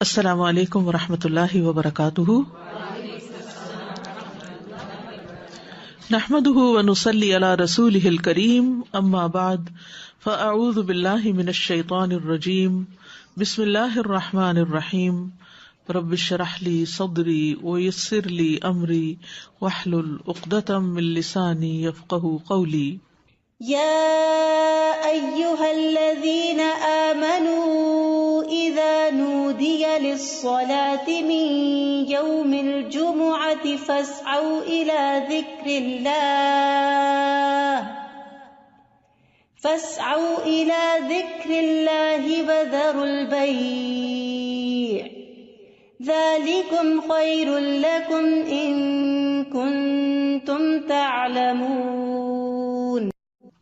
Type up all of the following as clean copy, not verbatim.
السلام علیکم ورحمۃ اللہ وبرکاتہ، نحمده ونصلی علی رسوله الکریم، اما بعد فاعوذ باللہ من الشیطان الرجیم، بسم اللہ الرحمن الرحیم، رب اشرح لی صدری ویسر لی امری واحلل عقدۃ من لسانی یفقہوا قولی۔ يا أيها الذين آمنوا إذا نودي للصلاة من يوم الجمعة فاسعوا إلى ذكر الله وذروا البيع ذلكم خير لكم إن كنتم تعلمون۔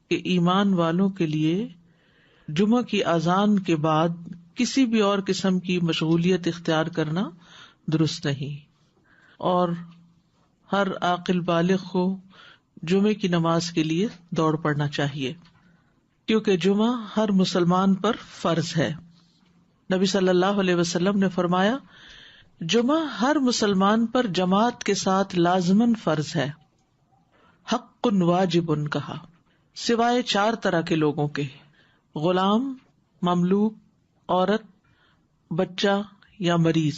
کہ ایمان والوں کے لیے جمعہ کی اذان کے بعد کسی بھی اور قسم کی مشغولیت اختیار کرنا درست نہیں، اور ہر عاقل بالغ کو جمعے کی نماز کے لیے دوڑ پڑنا چاہیے، کیونکہ جمعہ ہر مسلمان پر فرض ہے۔ نبی صلی اللہ علیہ وسلم نے فرمایا، جمعہ ہر مسلمان پر جماعت کے ساتھ لازماً فرض ہے، حق واجب کہا، سوائے 4 طرح کے لوگوں کے: غلام، مملوک، عورت، بچہ یا مریض۔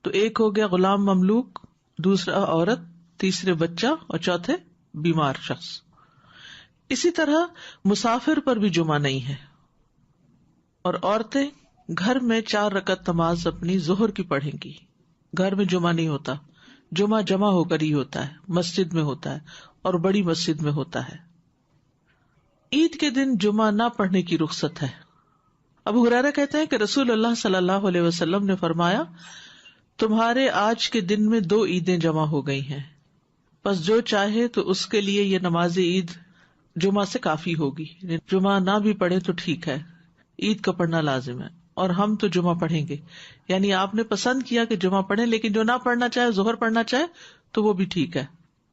تو ایک ہو گیا غلام مملوک، دوسرا عورت، تیسرے بچہ اور چوتھے بیمار شخص۔ اسی طرح مسافر پر بھی جمعہ نہیں ہے، اور عورتیں گھر میں 4 رکعت نماز اپنی ظہر کی پڑھیں گی۔ گھر میں جمعہ نہیں ہوتا، جمعہ جمع ہو کر ہی ہوتا ہے، مسجد میں ہوتا ہے، اور بڑی مسجد میں ہوتا ہے۔ عید کے دن جمعہ نہ پڑھنے کی رخصت ہے۔ ابو ہریرہ کہتے ہیں کہ رسول اللہ صلی اللہ علیہ وسلم نے فرمایا، تمہارے آج کے دن میں 2 عیدیں جمع ہو گئی ہیں، پس جو چاہے تو اس کے لیے یہ نماز عید جمعہ سے کافی ہوگی۔ جمعہ نہ بھی پڑھے تو ٹھیک ہے، عید کا پڑھنا لازم ہے، اور ہم تو جمعہ پڑھیں گے۔ یعنی آپ نے پسند کیا کہ جمعہ پڑھیں، لیکن جو نہ پڑھنا چاہے، ظہر پڑھنا چاہے تو وہ بھی ٹھیک ہے۔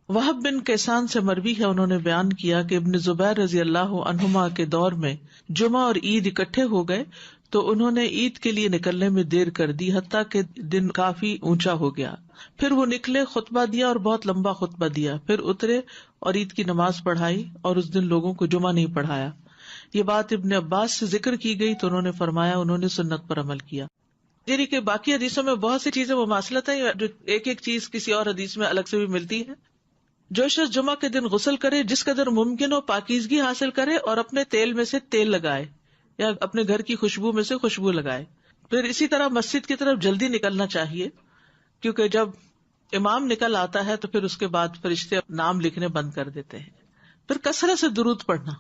وہب بن کیسان سے مروی ہے، انہوں نے بیان کیا کہ ابن زبیر رضی اللہ عنہما کے دور میں جمعہ اور عید اکٹھے ہو گئے تو انہوں نے عید کے لیے نکلنے میں دیر کر دی، حتیٰ کہ دن کافی اونچا ہو گیا۔ پھر وہ نکلے، خطبہ دیا اور بہت لمبا خطبہ دیا، پھر اترے اور عید کی نماز پڑھائی، اور اس دن لوگوں کو جمعہ نہیں پڑھایا۔ یہ بات ابن عباس سے ذکر کی گئی تو انہوں نے فرمایا انہوں نے سنت پر عمل کیا۔ یعنی کہ باقی حدیثوں میں بہت سی چیزیں مماثلت ہیں، جو ایک ایک چیز کسی اور حدیث میں الگ سے بھی ملتی ہے۔ جو شخص جمعہ کے دن غسل کرے، جس قدر ممکن ہو پاکیزگی حاصل کرے، اور اپنے تیل میں سے تیل لگائے یا اپنے گھر کی خوشبو میں سے خوشبو لگائے۔ پھر اسی طرح مسجد کی طرف جلدی نکلنا چاہیے، کیونکہ جب امام نکل آتا ہے تو پھر اس کے بعد فرشتے نام لکھنے بند کر دیتے ہیں۔ پھر کثرت سے درود پڑھنا۔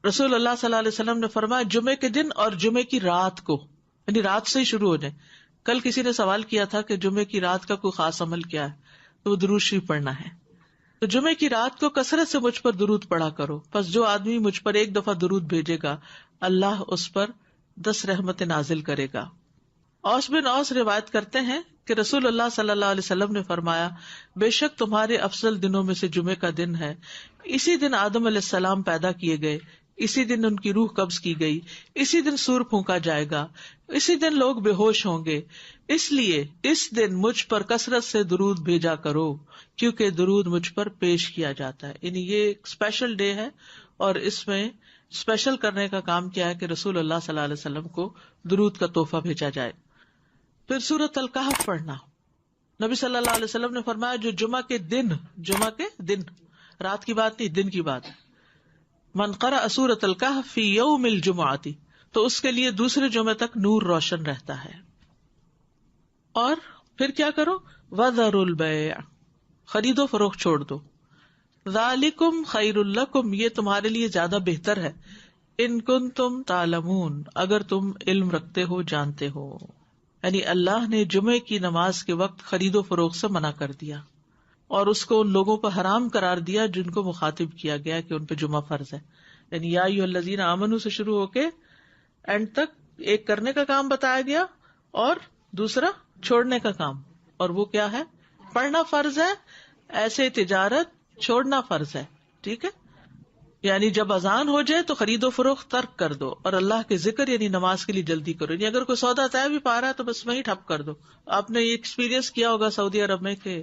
رسول اللہ صلی اللہ علیہ وسلم نے فرمایا، جمعے کے دن اور جمعے کی رات کو، یعنی رات سے ہی شروع ہو جائے۔ کل کسی نے سوال کیا تھا کہ جمعے کی رات کا کوئی خاص عمل کیا ہے، تو وہ درود شریف پڑھنا ہے۔ تو جمعے کی رات کو کثرت سے مجھ پر درود پڑھا کرو، پس جو آدمی مجھ پر 1 دفعہ درود بھیجے گا، اللہ اس پر 10 رحمتیں نازل کرے گا۔ اوس بن اوس روایت کرتے ہیں کہ رسول اللہ صلی اللہ علیہ وسلم نے فرمایا، بے شک تمہارے افضل دنوں میں سے جمعے کا دن ہے۔ اسی دن آدم علیہ السلام پیدا کیے گئے، اسی دن ان کی روح قبض کی گئی، اسی دن سور پھونکا جائے گا، اسی دن لوگ بے ہوش ہوں گے، اس لیے اس دن مجھ پر کثرت سے درود بھیجا کرو، کیونکہ درود مجھ پر پیش کیا جاتا ہے۔ یعنی یہ ایک اسپیشل ڈے ہے، اور اس میں اسپیشل کرنے کا کام کیا ہے کہ رسول اللہ صلی اللہ علیہ وسلم کو درود کا تحفہ بھیجا جائے۔ پھر سورۃ الکہف پڑھنا۔ نبی صلی اللہ علیہ وسلم نے فرمایا، جو جمعہ کے دن، رات کی بات نہیں، دن کی بات، من قرأ سورۃ الکہف فی یوم الجمعۃ، تو اس کے لیے دوسرے جمعے تک نور روشن رہتا ہے۔ اور پھر کیا کرو، وذروا البیع، خرید و فروخت چھوڑ دو، ذالکم خیر لکم، یہ تمہارے لیے زیادہ بہتر ہے، ان کنتم تعلمون، اگر تم علم رکھتے ہو، جانتے ہو۔ یعنی اللہ نے جمعے کی نماز کے وقت خرید و فروخت سے منع کر دیا، اور اس کو ان لوگوں پر حرام قرار دیا جن کو مخاطب کیا گیا کہ ان پہ جمعہ فرض ہے۔ یعنی یا ایھا الذین آمنوا سے شروع ہو کے اینڈ تک ایک کرنے کا کام بتایا گیا اور دوسرا چھوڑنے کا کام، اور وہ کیا ہے؟ پڑھنا فرض ہے، ایسے تجارت چھوڑنا فرض ہے۔ ٹھیک ہے، یعنی جب اذان ہو جائے تو خرید و فروخت ترک کر دو اور اللہ کے ذکر یعنی نماز کے لیے جلدی کرو. یعنی اگر کوئی سودا طے بھی پا رہا ہے تو بس وہیں ٹھپ کر دو. آپ نے یہ ایکسپیرینس کیا ہوگا سعودی عرب میں کہ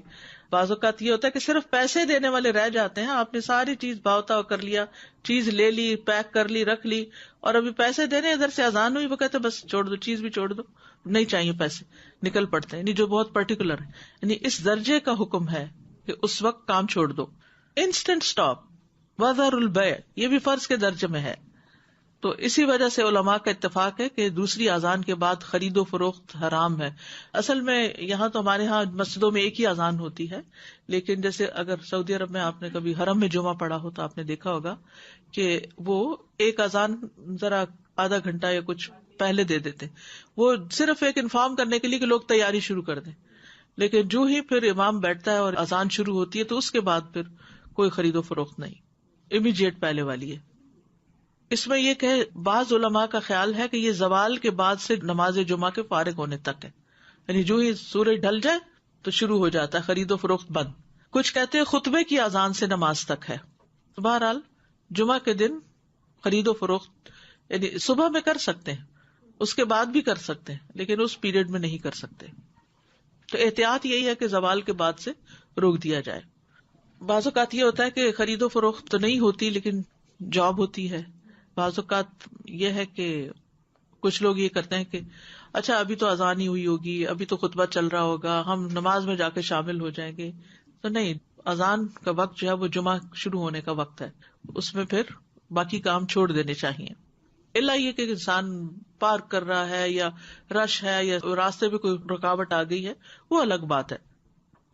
بعض اوقات یہ ہوتا ہے کہ صرف پیسے دینے والے رہ جاتے ہیں. آپ نے ساری چیز بھاؤتا کر لیا, چیز لے لی, پیک کر لی, رکھ لی, اور ابھی پیسے دینے ادھر سے اذان ہوئی, وہ کہتے بس چھوڑ دو, چیز بھی چھوڑ دو, نہیں چاہیے پیسے, نکل پڑتے ہیں. یعنی جو بہت پرٹیکولر ہے, یعنی اس درجے کا حکم ہے کہ اس وقت کام چھوڑ دو. انسٹنٹ اسٹاپ, وذر البیع, یہ بھی فرض کے درجے میں ہے. تو اسی وجہ سے علماء کا اتفاق ہے کہ دوسری اذان کے بعد خرید و فروخت حرام ہے. اصل میں یہاں تو ہمارے ہاں مسجدوں میں ایک ہی اذان ہوتی ہے, لیکن جیسے اگر سعودی عرب میں آپ نے کبھی حرم میں جمعہ پڑھا ہو تو آپ نے دیکھا ہوگا کہ وہ ایک اذان ذرا آدھا گھنٹہ یا کچھ پہلے دے دیتے, وہ صرف ایک انفارم کرنے کے لیے کہ لوگ تیاری شروع کر دیں. لیکن جو ہی پھر امام بیٹھتا ہے اور اذان شروع ہوتی ہے تو اس کے بعد پھر کوئی خرید و فروخت نہیں, امیڈیٹ پہلے والی ہے. اس میں یہ کہ بعض علماء کا خیال ہے کہ یہ زوال کے بعد سے نماز جمعہ کے فارغ ہونے تک ہے, یعنی جو ہی سورج ڈھل جائے تو شروع ہو جاتا ہے خرید و فروخت بند. کچھ کہتے ہیں خطبے کی اذان سے نماز تک ہے. بہرحال جمعہ کے دن خرید و فروخت یعنی صبح میں کر سکتے ہیں, اس کے بعد بھی کر سکتے ہیں, لیکن اس پیریڈ میں نہیں کر سکتے. تو احتیاط یہی ہے کہ زوال کے بعد سے روک دیا جائے. بعض اوقات یہ ہوتا ہے کہ خرید و فروخت تو نہیں ہوتی لیکن جاب ہوتی ہے. بعض اوقات یہ ہے کہ کچھ لوگ یہ کرتے ہیں کہ اچھا ابھی تو اذان ہی ہوئی ہوگی, ابھی تو خطبہ چل رہا ہوگا, ہم نماز میں جا کے شامل ہو جائیں گے. تو نہیں, اذان کا وقت جو ہے وہ جمعہ شروع ہونے کا وقت ہے, اس میں پھر باقی کام چھوڑ دینے چاہیے. الا یہ کہ انسان پارک کر رہا ہے یا رش ہے یا راستے میں کوئی رکاوٹ آ گئی ہے, وہ الگ بات ہے.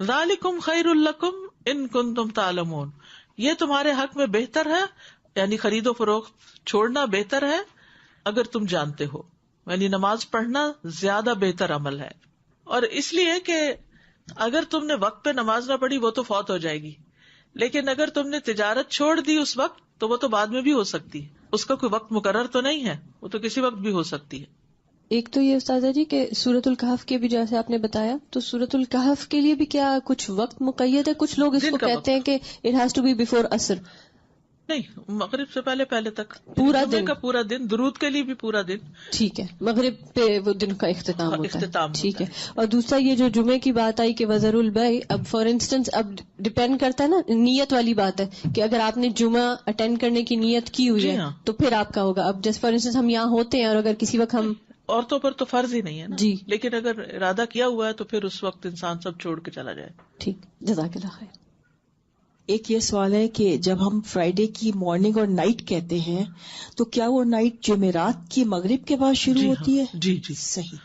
ذالکم خیر لکم ان کنتم تعلمون, یہ تمہارے حق میں بہتر ہے, یعنی خرید و فروخت چھوڑنا بہتر ہے اگر تم جانتے ہو. یعنی نماز پڑھنا زیادہ بہتر عمل ہے. اور اس لیے کہ اگر تم نے وقت پہ نماز نہ پڑھی وہ تو فوت ہو جائے گی, لیکن اگر تم نے تجارت چھوڑ دی اس وقت تو وہ تو بعد میں بھی ہو سکتی ہے, اس کا کوئی وقت مقرر تو نہیں ہے, وہ تو کسی وقت بھی ہو سکتی ہے. ایک تو یہ استاذہ جی کہ سورۃ الکہف کے بھی جیسے آپ نے بتایا, تو سورۃ الکہف کے لیے بھی کیا کچھ وقت مقید ہے؟ کچھ لوگ اس کو کہتے ہیں کہ it has to be before عصر. نہیں, مغرب سے پہلے تک پورا دن کا پورا دن, درود کے لیے بھی پورا دن. ٹھیک ہے, مغرب پہ وہ دن کا اختتام ہوتا ہے. ٹھیک ہے. اور دوسرا یہ جو جمعے کی بات آئی کہ وذر البیع, اب فار انسٹنس اب ڈپینڈ کرتا ہے نا, نیت والی بات ہے کہ اگر آپ نے جمعہ اٹینڈ کرنے کی نیت کی ہوئی ہے تو پھر آپ کا ہوگا. اب جیسے فار انسٹنس ہم یہاں ہوتے ہیں اور اگر کسی وقت ہم, عورتوں پر تو فرض ہی نہیں ہے نا جی, لیکن اگر ارادہ کیا ہوا ہے تو پھر اس وقت انسان سب چھوڑ کے چلا جائے. ٹھیک, جزاک اللہ خیر. ایک یہ سوال ہے کہ جب ہم فرائیڈے کی مارننگ اور نائٹ کہتے ہیں تو کیا وہ نائٹ جمعرات کی مغرب کے بعد شروع ہوتی ہے؟ جی صحیح.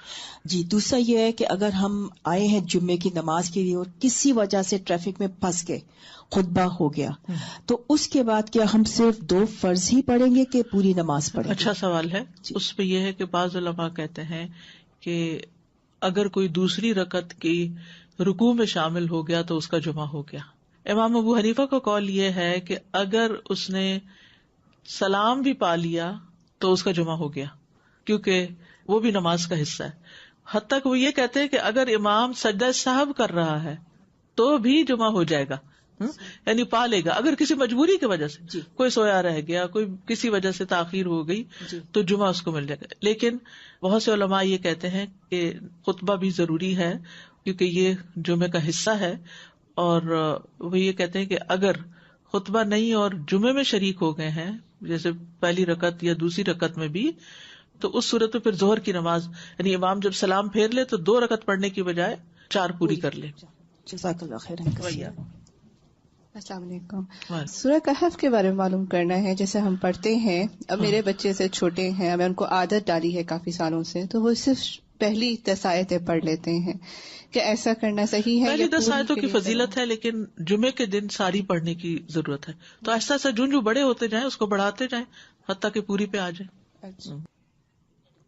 جی, دوسرا یہ ہے کہ اگر ہم آئے ہیں جمعے کی نماز کے لیے اور کسی وجہ سے ٹریفک میں پھنس گئے, خطبہ ہو گیا, تو اس کے بعد کیا ہم صرف 2 فرض ہی پڑھیں گے کہ پوری نماز پڑھیں گے؟ اچھا سوال ہے. اس پہ یہ ہے کہ بعض علماء کہتے ہیں کہ اگر کوئی دوسری رکعت کی رکوع میں شامل ہو گیا تو اس کا جمعہ ہو گیا. امام ابو حنیفہ کا قول یہ ہے کہ اگر اس نے سلام بھی پا لیا تو اس کا جمعہ ہو گیا, کیونکہ وہ بھی نماز کا حصہ ہے. حتیٰ کہ وہ یہ کہتے ہیں کہ اگر امام سجدہ سہو کر رہا ہے تو بھی جمعہ ہو جائے گا, یعنی پا لے گا. اگر کسی مجبوری کی وجہ سے کوئی سویا رہ گیا, کوئی کسی وجہ سے تاخیر ہو گئی تو جمعہ اس کو مل جائے گا. لیکن بہت سے علماء یہ کہتے ہیں کہ خطبہ بھی ضروری ہے کیونکہ یہ جمعے کا حصہ ہے, اور وہ یہ کہتے ہیں کہ اگر خطبہ نہیں اور جمعے میں شریک ہو گئے ہیں, جیسے پہلی رکعت یا دوسری رکعت میں بھی, تو اس صورت میں پھر ظہر کی نماز یعنی امام جب سلام پھیر لے تو 2 رکعت پڑھنے کی بجائے 4 پوری کر لے. جزاک اللہ خیر. السلام علیکم. سورہ کہف کے بارے میں معلوم کرنا ہے. جیسے ہم پڑھتے ہیں, اب میرے بچے سے چھوٹے ہیں, میں ان کو عادت ڈالی ہے کافی سالوں سے, تو وہ صرف پہلی 10 آیتیں پڑھ لیتے ہیں. کہ ایسا کرنا صحیح ہے؟ پہلی 10 آیتوں کی فضیلت ہے, لیکن جمعے کے دن ساری پڑھنے کی ضرورت ہے. تو ایسا ایسا جو بڑے ہوتے جائیں اس کو بڑھاتے جائیں حتیٰ کہ پوری پہ آ جائے. اچھا.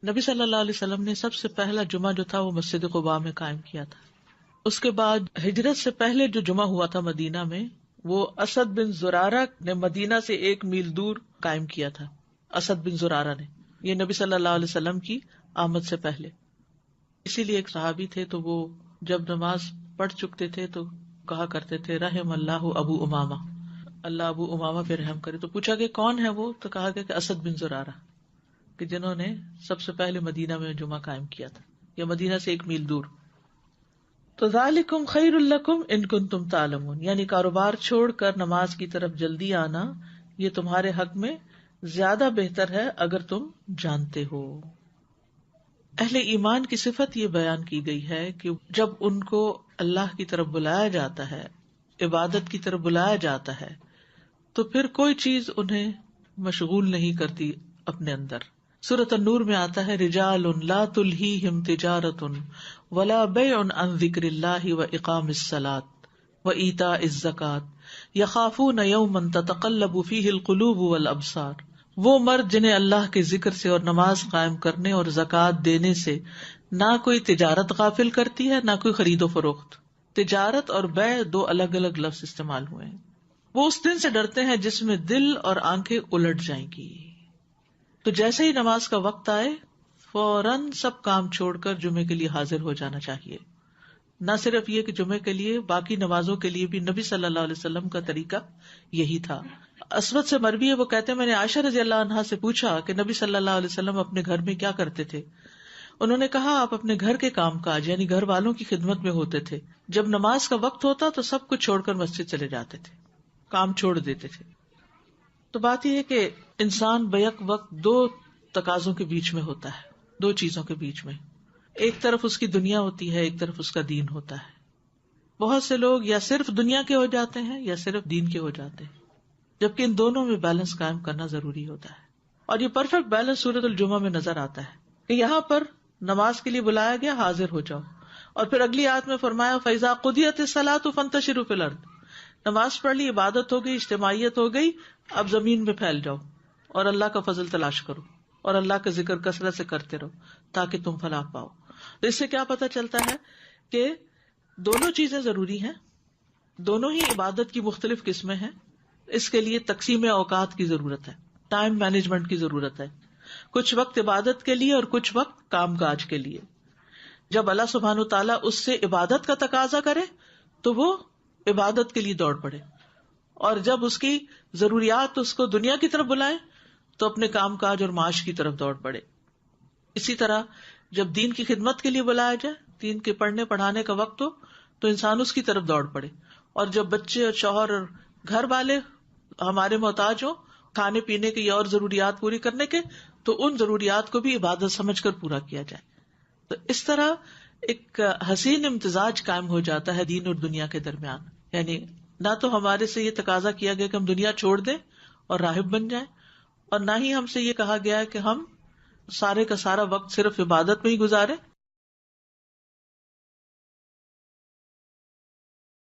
نبی صلی اللہ علیہ وسلم نے سب سے پہلا جمعہ جو تھا وہ مسجد قباء میں قائم کیا تھا. اس کے بعد ہجرت سے پہلے جو جمعہ ہوا تھا مدینہ میں, وہ اسد بن زرارہ نے مدینہ سے 1 میل دور قائم کیا تھا. اسد بن زرارہ نے, یہ نبی صلی اللہ علیہ وسلم کی آمد سے پہلے. اسی لیے ایک صحابی تھے تو وہ جب نماز پڑھ چکتے تھے تو کہا کرتے تھے رحم اللہ ابو امامہ, اللہ ابو امامہ پہ رحم کرے. تو پوچھا کہ کون ہے وہ؟ تو کہا گیا کہ اسد بن زرارہ، کہ جنہوں نے سب سے پہلے مدینہ میں جمعہ قائم کیا تھا، یا مدینہ سے 1 میل دور. تو ذالکم خیر لکم ان کنتم تعلمون، یعنی کاروبار چھوڑ کر نماز کی طرف جلدی آنا یہ تمہارے حق میں زیادہ بہتر ہے اگر تم جانتے ہو. اہل ایمان کی صفت یہ بیان کی گئی ہے کہ جب ان کو اللہ کی طرف بلایا جاتا ہے، عبادت کی طرف بلایا جاتا ہے، تو پھر کوئی چیز انہیں مشغول نہیں کرتی اپنے اندر. سورۃ النور میں آتا ہے رجال لا تلہیہم تجارۃ ولا بیع عن ذکر اللہ واقام الصلاۃ وایتاء الزکاۃ یخافون یوما تتقلب فیہ القلوب والابصار. وہ مرد جنہیں اللہ کے ذکر سے اور نماز قائم کرنے اور زکوٰۃ دینے سے نہ کوئی تجارت غافل کرتی ہے، نہ کوئی خرید و فروخت. تجارت اور بیع 2 الگ الگ لفظ استعمال ہوئے ہیں. وہ اس دن سے ڈرتے ہیں جس میں دل اور آنکھیں الٹ جائیں گی. تو جیسے ہی نماز کا وقت آئے فوراً سب کام چھوڑ کر جمعے کے لیے حاضر ہو جانا چاہیے. نہ صرف یہ کہ جمعے کے لیے، باقی نمازوں کے لیے بھی نبی صلی اللہ علیہ وسلم کا طریقہ یہی تھا. اسود سے مروی ہے، وہ کہتے ہیں میں نے عائشہ رضی اللہ عنہا سے پوچھا کہ نبی صلی اللہ علیہ وسلم اپنے گھر میں کیا کرتے تھے. انہوں نے کہا آپ اپنے گھر کے کام کاج یعنی گھر والوں کی خدمت میں ہوتے تھے. جب نماز کا وقت ہوتا تو سب کچھ چھوڑ کر مسجد چلے جاتے تھے، کام چھوڑ دیتے تھے. تو بات یہ ہے کہ انسان بیک وقت 2 تقاضوں کے بیچ میں ہوتا ہے، 2 چیزوں کے بیچ میں. ایک طرف اس کی دنیا ہوتی ہے، ایک طرف اس کا دین ہوتا ہے. بہت سے لوگ یا صرف دنیا کے ہو جاتے ہیں یا صرف دین کے ہو جاتے ہیں، جبکہ ان دونوں میں بیلنس قائم کرنا ضروری ہوتا ہے. اور یہ پرفیکٹ بیلنس سورۃ الجمعہ میں نظر آتا ہے کہ یہاں پر نماز کے لیے بلایا گیا، حاضر ہو جاؤ. اور پھر اگلی آیت میں فرمایا فَإِذَا قُضِيَتِ الصَّلَاةُ فَانتَشِرُوا فِي الْأَرْضِ. نماز پڑھ لی، عبادت ہو گئی، اجتماعیت ہو گئی، اب زمین میں پھیل جاؤ اور اللہ کا فضل تلاش کرو اور اللہ کا ذکر کثرت سے کرتے رہو تاکہ تم فلاح پاؤ. تو اس سے کیا پتہ چلتا ہے کہ دونوں چیزیں ضروری ہیں، دونوں ہی عبادت کی مختلف قسمیں ہیں. اس کے لیے تقسیم اوقات کی ضرورت ہے، ٹائم مینجمنٹ کی ضرورت ہے. کچھ وقت عبادت کے لیے اور کچھ وقت کام کاج کے لیے. جب اللہ سبحانہ تعالیٰ اس سے عبادت کا تقاضا کرے تو وہ عبادت کے لیے دوڑ پڑے، اور جب اس کی ضروریات اس کو دنیا کی طرف بلائیں تو اپنے کام کاج اور معاش کی طرف دوڑ پڑے. اسی طرح جب دین کی خدمت کے لیے بلایا جائے، دین کے پڑھنے پڑھانے کا وقت ہو تو انسان اس کی طرف دوڑ پڑے. اور جب بچے اور شوہر اور گھر والے ہمارے محتاج ہوں کھانے پینے کی اور ضروریات پوری کرنے کے، تو ان ضروریات کو بھی عبادت سمجھ کر پورا کیا جائے. تو اس طرح ایک حسین امتزاج قائم ہو جاتا ہے دین اور دنیا کے درمیان. یعنی نہ تو ہمارے سے یہ تقاضا کیا گیا کہ ہم دنیا چھوڑ دیں اور راہب بن جائیں، اور نہ ہی ہم سے یہ کہا گیا ہے کہ ہم سارے کا سارا وقت صرف عبادت میں ہی گزارے.